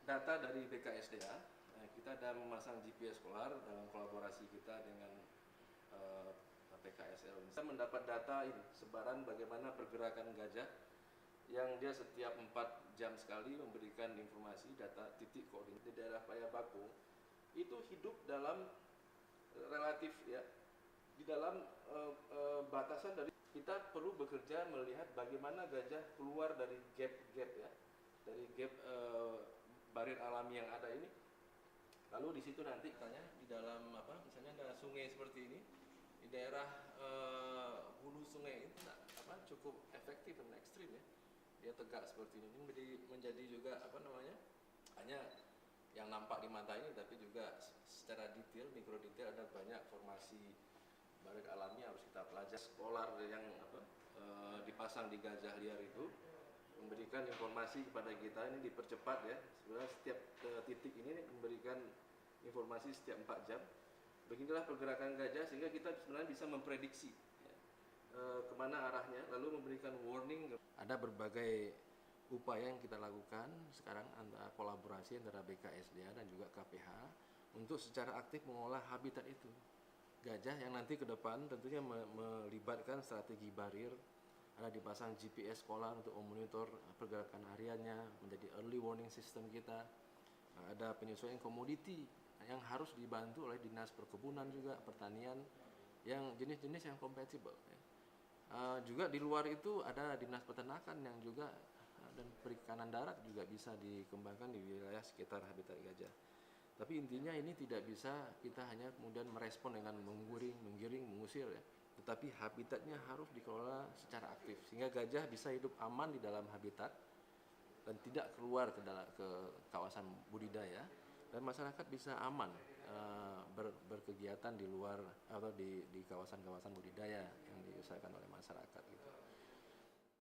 data dari BKSDA, kita ada memasang GPS Polar dalam kolaborasi kita dengan PKSL. Kita mendapat data ini, sebaran bagaimana pergerakan gajah yang dia setiap 4 jam sekali memberikan informasi data titik koordinat di daerah Payabakung. Itu hidup dalam relatif ya, di dalam batasan dari kita perlu bekerja melihat bagaimana gajah keluar dari gap-gap ya, dari gap barir alami yang ada ini. Lalu di situ nanti tanya di dalam apa, misalnya ada sungai seperti ini, di daerah hulu sungai itu cukup efektif dan ekstrim ya, dia tegak seperti ini menjadi juga apa namanya, hanya yang nampak di mata ini, tapi juga secara detail, mikro detail ada banyak formasi barir alami harus kita pelajari. Polar yang dipasang di gajah liar itu memberikan informasi kepada kita, ini dipercepat ya, sebenarnya setiap titik ini memberikan informasi setiap 4 jam. Beginilah pergerakan gajah sehingga kita sebenarnya bisa memprediksi ya, kemana arahnya, lalu memberikan warning. Ada berbagai upaya yang kita lakukan sekarang antara kolaborasi antara BKSDA dan juga KPH untuk secara aktif mengolah habitat itu. Gajah yang nanti ke depan tentunya melibatkan strategi barir, ada dipasang GPS Polar untuk memonitor pergerakan hariannya, menjadi early warning system kita. Ada penyesuaian komoditi yang harus dibantu oleh Dinas Perkebunan juga, Pertanian, yang jenis-jenis yang compatible. Juga di luar itu ada Dinas Peternakan yang juga, dan perikanan darat juga bisa dikembangkan di wilayah sekitar habitat gajah. Tapi intinya ini tidak bisa kita hanya kemudian merespon dengan menggiring, mengusir ya. Tetapi habitatnya harus dikelola secara aktif sehingga gajah bisa hidup aman di dalam habitat dan tidak keluar ke kawasan budidaya, dan masyarakat bisa aman berkegiatan di luar atau di kawasan-kawasan budidaya yang diusahakan oleh masyarakat gitu.